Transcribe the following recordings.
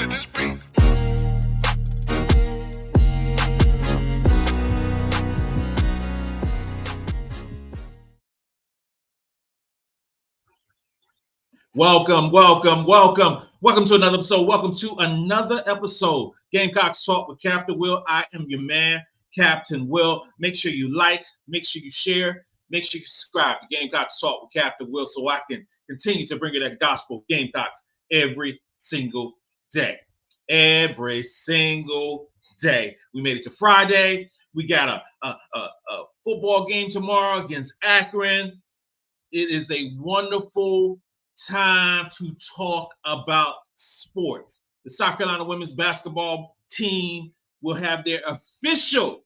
let this breathe. Welcome to another episode. Welcome to another episode. Gamecocks Talk with Captain Will. I am your man, Captain Will. Make sure you like, make sure you share, make sure you subscribe to Gamecocks Talk with Captain Will so I can continue to bring you that gospel Gamecocks every single day. Every single day. We made it to Friday. We got a football game tomorrow against Akron. It is a wonderful time to talk about sports. The South Carolina women's basketball team will have their official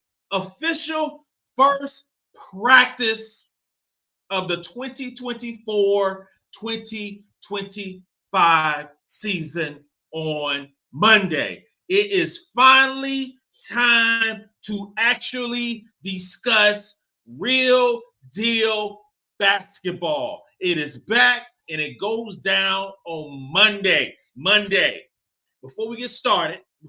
first practice of the 2024-2025 season on Monday. It is finally time to actually discuss real deal basketball. It is back and it goes down on Monday. Before we get started, I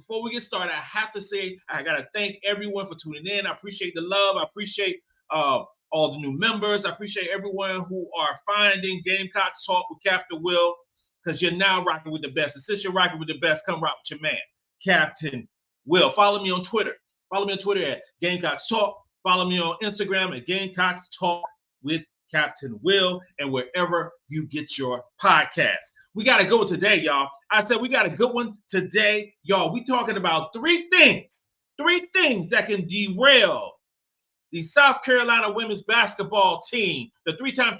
have to say I got to thank everyone for tuning in. I appreciate the love. I appreciate all the new members. I appreciate everyone who are finding Gamecocks Talk with Captain Will, because you're now rocking with the best. And since you're rocking with the best, come rock with your man, Captain Will. Follow me on Twitter. Follow me on Twitter at Gamecocks Talk. Follow me on Instagram at Gamecocks Talk with Captain Will, and wherever you get your podcast. We got to go today, y'all. I said we got a good one today, y'all. We talking about three things that can derail the South Carolina women's basketball team, the three-time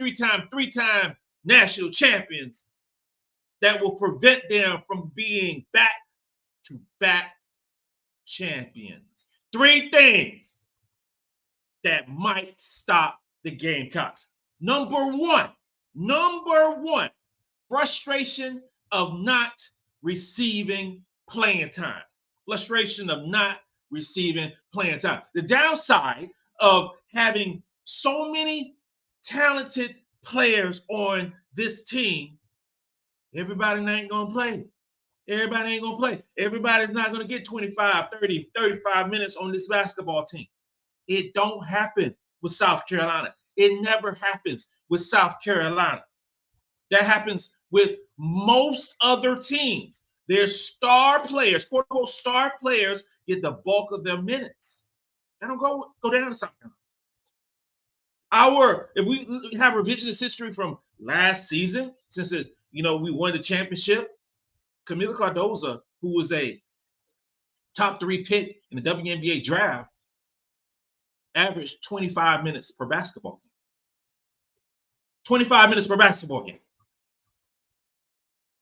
national champions, that will prevent them from being back-to-back champions. Three things that might stop the Gamecocks. Number one, frustration of not receiving playing time. The downside of having so many talented players on this team, everybody ain't going to play. Everybody's not going to get 25, 30, 35 minutes on this basketball team. It don't happen with South Carolina. It never happens with South Carolina. That happens with most other teams. Their star players, quote unquote star players, get the bulk of their minutes. They don't go down to South Carolina. If we have revisionist history from last season, since we won the championship, Camila Cardoza, who was a top 3 pick in the WNBA draft, averaged 25 minutes per basketball game. 25 minutes per basketball game.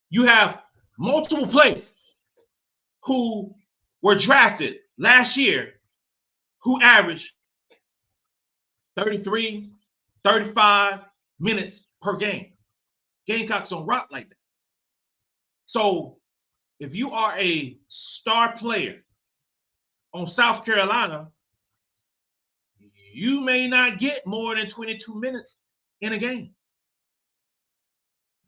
You have multiple players who were drafted last year who averaged 33, 35 minutes per game. Gamecocks don't rock like that. So if you are a star player on South Carolina, you may not get more than 22 minutes in a game.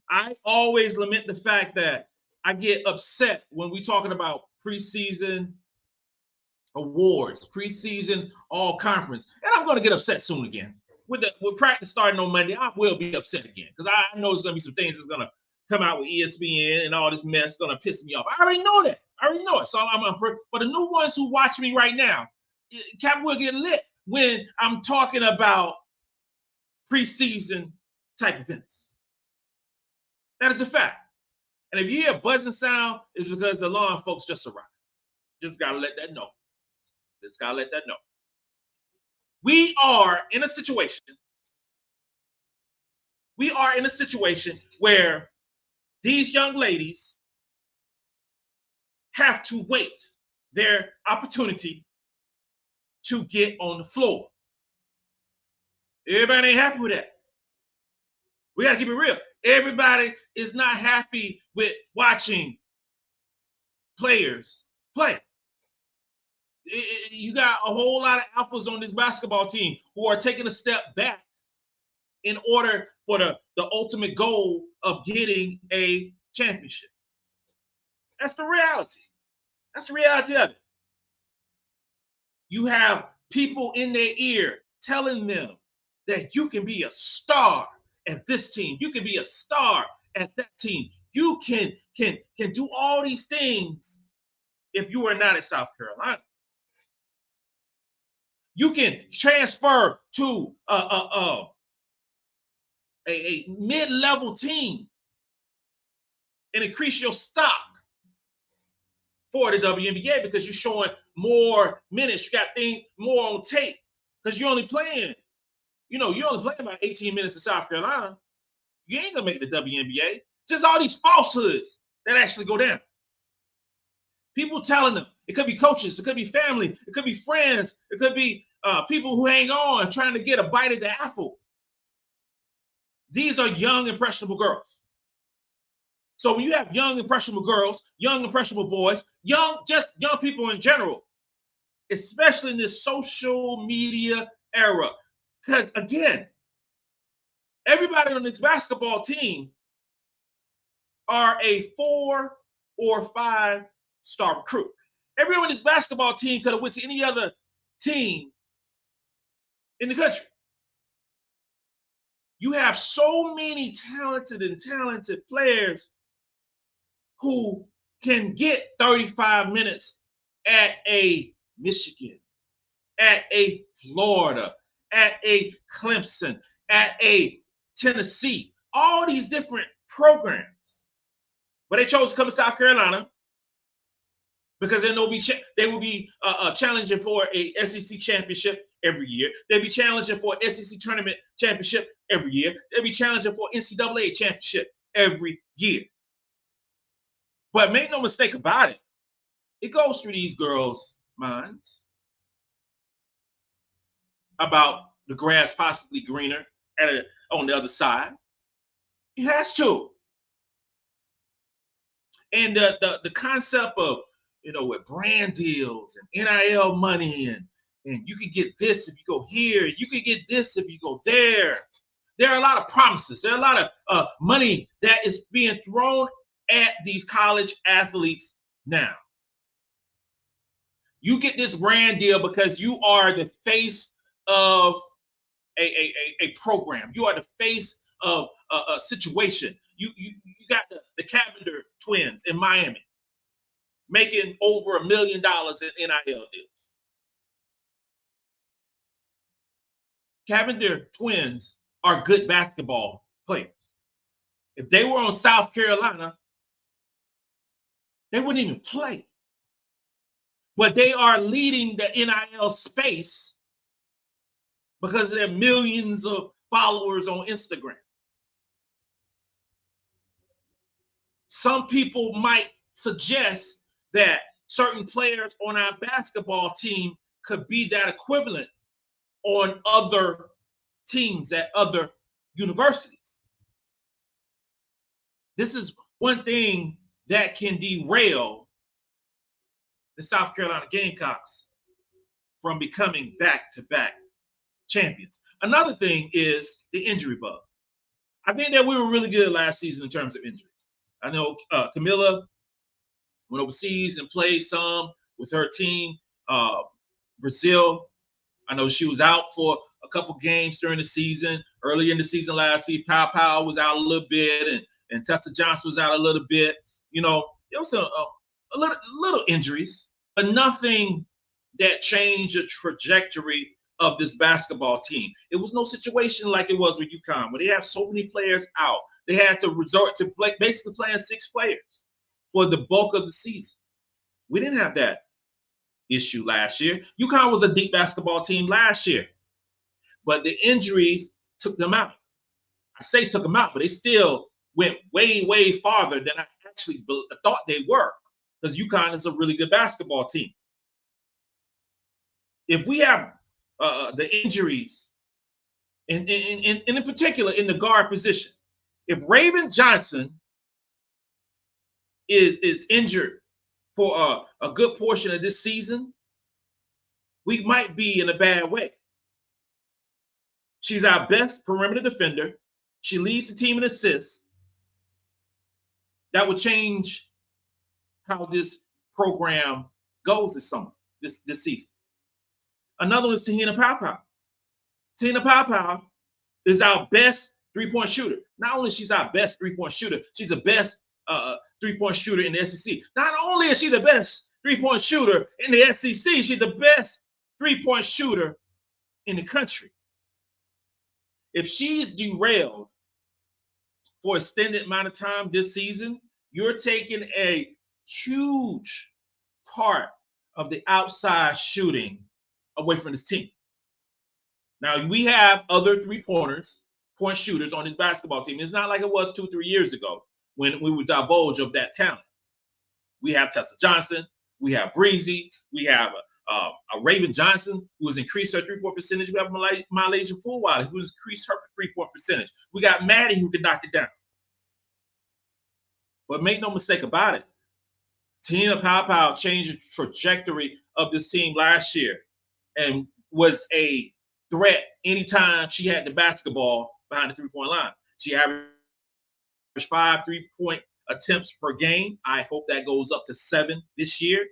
I always lament the fact that I get upset when we're talking about preseason awards, preseason all conference, and I'm going to get upset soon again. With practice starting on Monday, I will be upset again because I know there's going to be some things that's going to come out with ESPN and all this mess going to piss me off. I already know that. So for the new ones who watch me right now, Cap will get lit when I'm talking about preseason type events. That is a fact. And if you hear a buzzing sound, it's because the lawn folks just arrived. Just got to let that know. We are in a situation where these young ladies have to wait their opportunity to get on the floor. Everybody ain't happy with that. We got to keep it real. Everybody is not happy with watching players play. You got a whole lot of alphas on this basketball team who are taking a step back in order for the ultimate goal of getting a championship. That's the reality. That's the reality of it. You have people in their ear telling them that you can be a star at this team. You can be a star at that team. You can do all these things if you are not at South Carolina. You can transfer to a mid-level team and increase your stock for the WNBA because you're showing more minutes. You got things more on tape because you're only playing, you're only playing about 18 minutes in South Carolina. You ain't gonna make the WNBA. Just all these falsehoods that actually go down. People telling them, it could be coaches, it could be family, it could be friends, it could be people who hang on trying to get a bite of the apple. These are young, impressionable girls. So when you have young, impressionable girls, young, impressionable boys, just young people in general, especially in this social media era, because again, everybody on this basketball team are a 4 or 5 star recruit. Everyone on this basketball team could have went to any other team in the country. You have so many talented players who can get 35 minutes at a Michigan, at a Florida, at a Clemson, at a Tennessee, all these different programs. But they chose to come to South Carolina because then they will be challenging for a SEC championship every year. They'll be challenging for an SEC tournament championship every year. They'll be challenging for NCAA championship every year. But make no mistake about it, it goes through these girls' minds about the grass possibly greener on the other side. It has to. And the concept of, with brand deals and NIL money and you can get this if you go here, you can get this if you go there. There are a lot of promises. There are a lot of money that is being thrown at these college athletes now. You get this brand deal because you are the face of a program. You are the face of a situation. You got the Cavender twins in Miami making over $1 million in NIL deals. Cavender twins are good basketball players. If they were on South Carolina, they wouldn't even play. But they are leading the NIL space because of their millions of followers on Instagram. Some people might suggest that certain players on our basketball team could be that equivalent on other teams at other universities. This is one thing that can derail the South Carolina Gamecocks from becoming back-to-back champions. Another thing is the injury bug. I think that we were really good last season in terms of injuries. I know Camilla went overseas and played some with her team. Brazil, I know she was out for a couple games during the season. Early in the season last year, Pow was out a little bit, and Tessa Johnson was out a little bit. There was a little injuries, but nothing that changed the trajectory of this basketball team. It was no situation like it was with UConn, where they have so many players out. They had to resort to basically playing 6 players for the bulk of the season. We didn't have that issue last year. UConn was a deep basketball team last year, but the injuries took them out. I say took them out, but they still went way, way farther than I actually thought they were, because UConn is a really good basketball team. If we have the injuries, and in particular in the guard position, if Raven Johnson is injured for a good portion of this season, we might be in a bad way. She's our best perimeter defender. She leads the team in assists. That would change how this program goes this summer, this season. Another one is Te-Hina Paopao. Te-Hina Paopao is our best three-point shooter. Not only she's our best three-point shooter, she's the best three-point shooter in the SEC. Not only is she the best three-point shooter in the SEC, she's the best three-point shooter in the country. If she's derailed for an extended amount of time this season, you're taking a huge part of the outside shooting away from this team. Now, we have other point shooters on this basketball team. It's not like it was 2-3 years ago when we would divulge of that talent. We have Tessa Johnson. We have Breezy. We have a Raven Johnson who has increased her three-point percentage. We have MiLaysia Fulwiley who has increased her three-point percentage. We got Maddy who can knock it down. But make no mistake about it, Te-Hina Paopao changed the trajectory of this team last year and was a threat anytime she had the basketball behind the three-point line. She averaged 5 3-point attempts per game. I hope that goes up to 7 this year.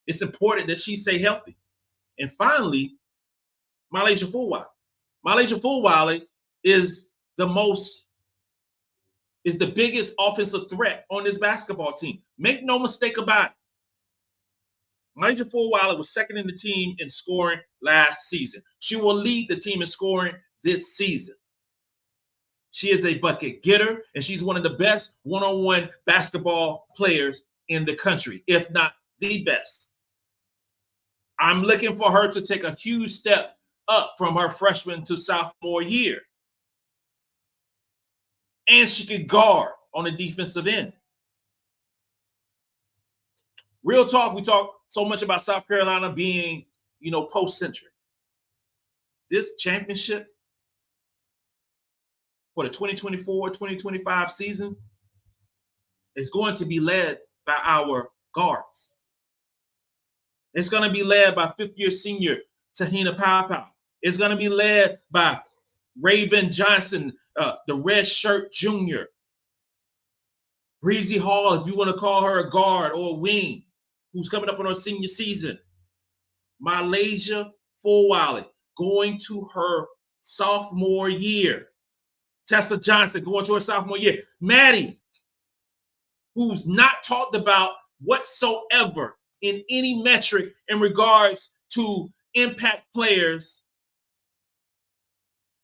It's important that she stay healthy. And finally, MiLaysia Fulwiley. MiLaysia Fulwiley is the biggest offensive threat on this basketball team. Make no mistake about it. MiLaysia Fulwiley was second in the team in scoring last season. She will lead the team in scoring this season. She is a bucket getter, and she's one of the best one-on-one basketball players in the country, if not the best. I'm looking for her to take a huge step up from her freshman to sophomore year. And she can guard on the defensive end. Real talk, we talk so much about South Carolina being, post-centric. This championship for the 2024-2025 season is going to be led by our guards. It's going to be led by fifth-year senior Te-Hina Paopao. It's going to be led by Raven Johnson, the red shirt junior. Bree Hall, if you want to call her a guard or a wing, who's coming up on her senior season. MiLaysia Fulwiley going to her sophomore year. Tessa Johnson going to her sophomore year. Maddy, who's not talked about whatsoever in any metric in regards to impact players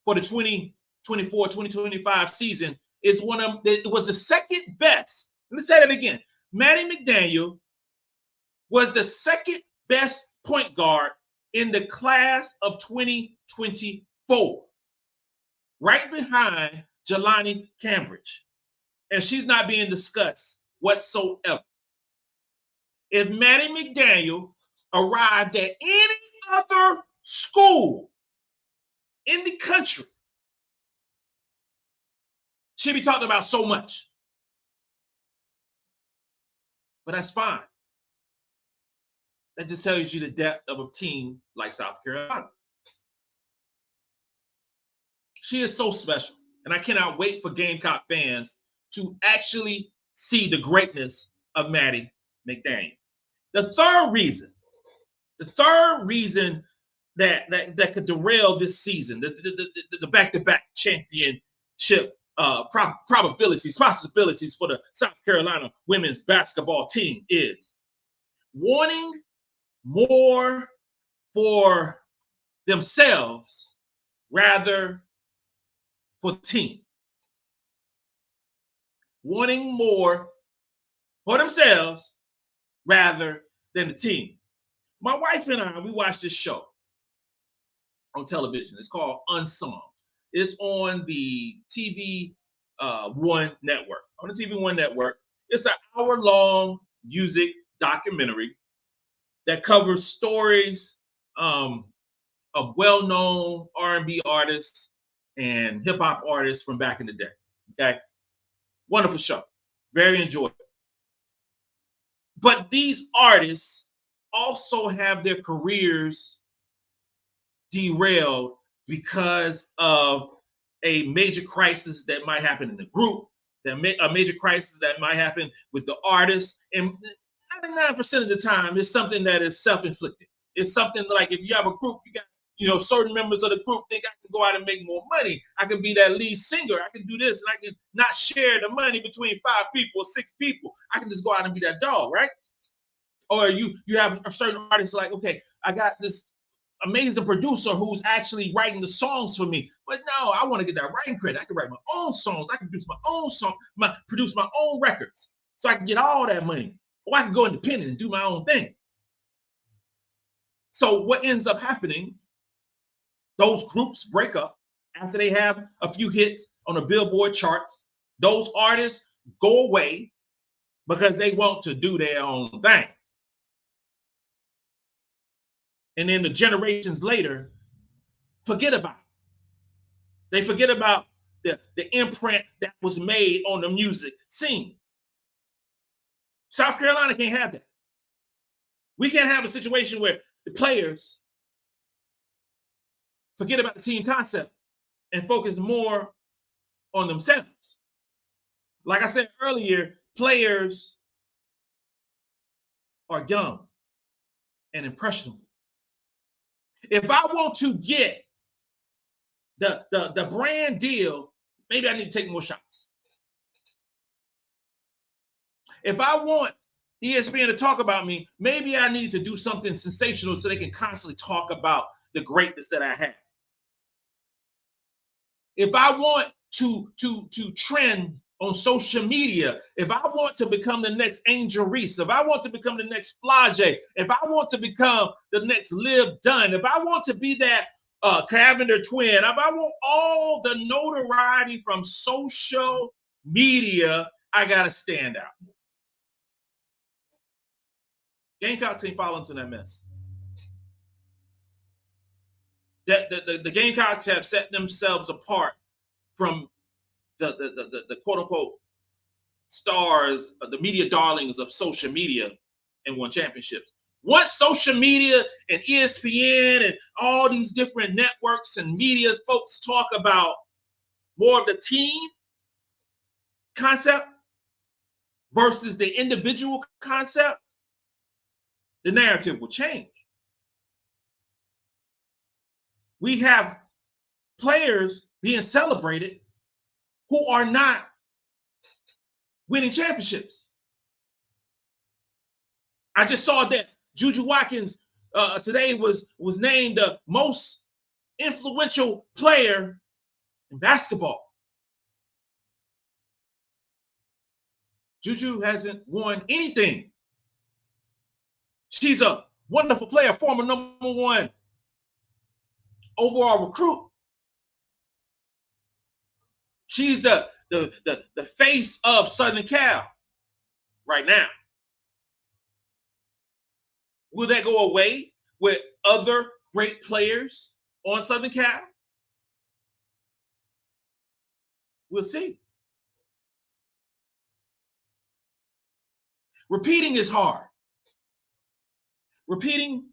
for the 2024-2025 season, it was the second best. Let me say that again. Maddy McDaniel was the second best point guard in the class of 2024, right behind Jelani Cambridge. And she's not being discussed whatsoever. If Maddy McDaniel arrived at any other school in the country, she'd be talked about so much. But that's fine. That just tells you the depth of a team like South Carolina. She is so special. And I cannot wait for Gamecock fans to actually see the greatness of Maddy McDaniel. The third reason that could derail this season, the back-to-back championship possibilities for the South Carolina women's basketball team is wanting more for themselves rather for the team. Wanting more for themselves rather than the team. My wife and I, we watched this show on television. It's called Unsung. It's on the TV One network. On the TV One network, it's an hour-long music documentary that covers stories of well-known R&B artists and hip-hop artists from back in the day. Okay, wonderful show, very enjoyable. But these artists also have their careers derailed because of a major crisis that might happen in the group, a major crisis that might happen with the artist. And 99% of the time, it's something that is self-inflicted. It's something like if you have a group, you got certain members of the group think I can go out and make more money. I can be that lead singer. I can do this, and I can not share the money between 5 people or 6 people. I can just go out and be that dog, right? Or you have a certain artist like, okay, I got this amazing producer who's actually writing the songs for me. But no, I want to get that writing credit. I can write my own songs. I can produce my own song, produce my own records, so I can get all that money. Or I can go independent and do my own thing. So what ends up happening, those groups break up after they have a few hits on the Billboard charts. Those artists go away because they want to do their own thing. And then the generations later forget about it. They forget about the imprint that was made on the music scene. South Carolina can't have that. We can't have a situation where the players forget about the team concept and focus more on themselves. Like I said earlier, players are young and impressionable. If I want to get the brand deal, maybe I need to take more shots. If I want ESPN to talk about me, maybe I need to do something sensational so they can constantly talk about the greatness that I have. If I want to trend on social media, if I want to become the next Angel Reese, if I want to become the next Flage, if I want to become the next Liv Dunn, if I want to be that Cavender twin, if I want all the notoriety from social media, I got to stand out. Gamecocks ain't fall into that mess. The Gamecocks have set themselves apart from the quote unquote stars, the media darlings of social media, and won championships. Once social media and ESPN and all these different networks and media folks talk about more of the team concept versus the individual concept, the narrative will change. We have players being celebrated who are not winning championships. I just saw that Juju Watkins today was named the most influential player in basketball. Juju hasn't won anything. She's a wonderful player, former #1 overall recruit. She's the face of Southern Cal right now. Will that go away with other great players on Southern Cal? We'll see. Repeating is hard. Repeating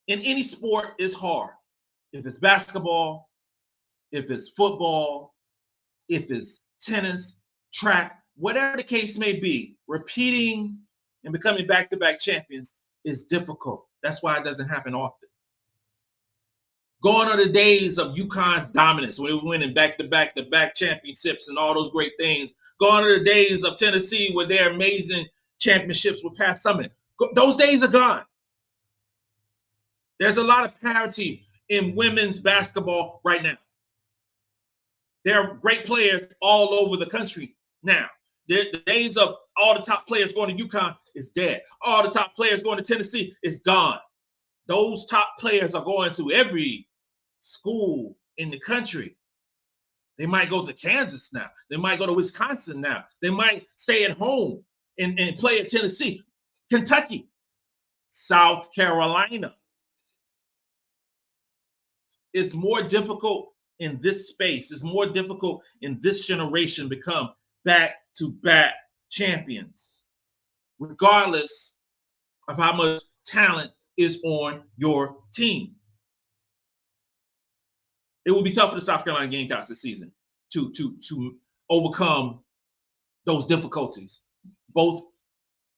in any sport is hard. If it's basketball, if it's football, if it's tennis, track, whatever the case may be, repeating and becoming back-to-back champions is difficult. That's why it doesn't happen often. Gone are the days of UConn's dominance when they were winning back-to-back championships and all those great things. Gone are the days of Tennessee with their amazing championships with Pat Summitt. Those days are gone. There's a lot of parity in women's basketball right now. There are great players all over the country now. The days of all the top players going to UConn is dead. All the top players going to Tennessee is gone. Those top players are going to every school in the country. They might go to Kansas now. They might go to Wisconsin now. They might stay at home and play at Tennessee, Kentucky, South Carolina. It's more difficult in this space. It's more difficult in this generation to become back-to-back champions, regardless of how much talent is on your team. It will be tough for the South Carolina Gamecocks this season to overcome those difficulties, both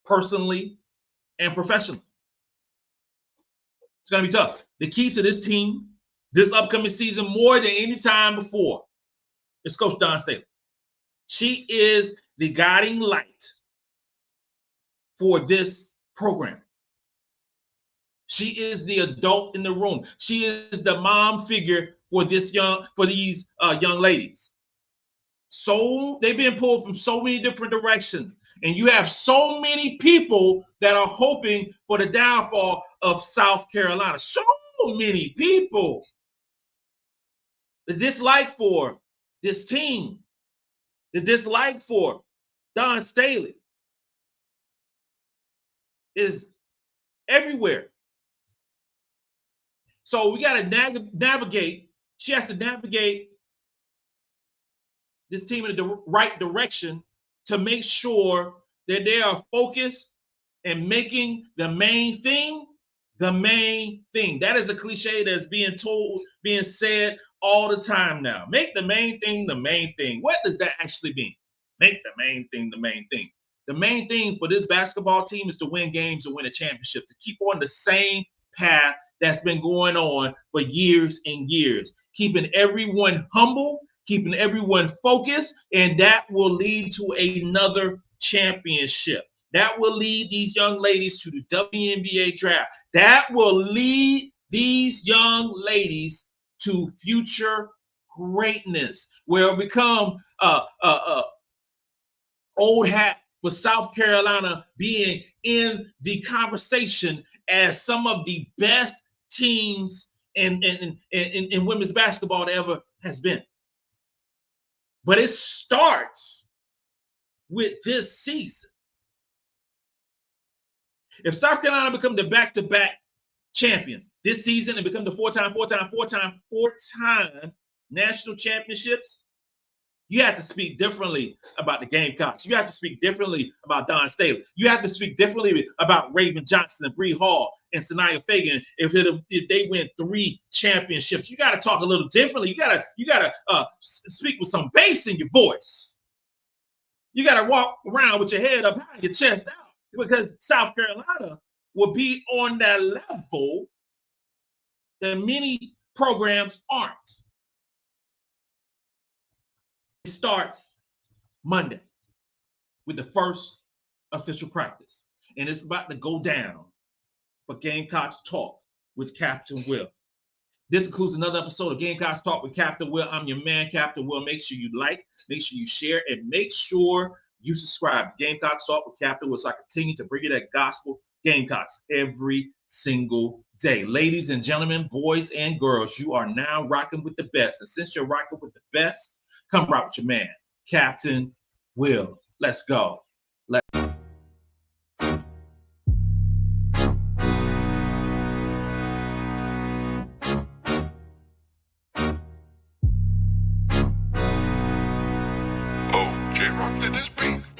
personally and professionally. It's going to be tough. The key to this team, this upcoming season, more than any time before, is Coach Dawn Staley. She is the guiding light for this program. She is the adult in the room. She is the mom figure for these young ladies. So they've been pulled from so many different directions, and you have so many people that are hoping for the downfall of South Carolina. So many people. The dislike for this team, the dislike for Dawn Staley is everywhere. So we got to navigate. She has to navigate this team in the right direction to make sure that they are focused and making the main thing the main thing. That is a cliche that's being said all the time now. Make the main thing the main thing. What does that actually mean? Make the main thing the main thing. The main thing for this basketball team is to win games and win a championship, to keep on the same path that's been going on for years and years, keeping everyone humble, keeping everyone focused, and that will lead to another championship. That will lead these young ladies to the WNBA draft. That will lead these young ladies to future greatness, where it'll become old hat for South Carolina being in the conversation as some of the best teams in women's basketball that ever has been. But it starts with this season. If South Carolina become the back-to-back champions this season and become the four-time national championships, you have to speak differently about the Gamecocks. You have to speak differently about Dawn Staley. You have to speak differently about Raven Johnson and Bree Hall and Sania Feagin if they win 3 championships. You got to talk a little differently. You got to speak with some bass in your voice. You got to walk around with your head up high, your chest out, because South Carolina will be on that level that many programs aren't. It starts Monday with the first official practice, and it's about to go down for Gamecocks Talk with Captain Will. This includes another episode of Gamecocks Talk with Captain Will. I'm your man, Captain Will. Make sure you like, make sure you share, and make sure you subscribe to Gamecocks Talk with Captain Will so I continue to bring you that gospel Gamecocks every single day. Ladies and gentlemen, boys and girls, you are now rocking with the best. And since you're rocking with the best, come rock with your man, Captain Will. Let's go. Oh, J-Rock did this beat.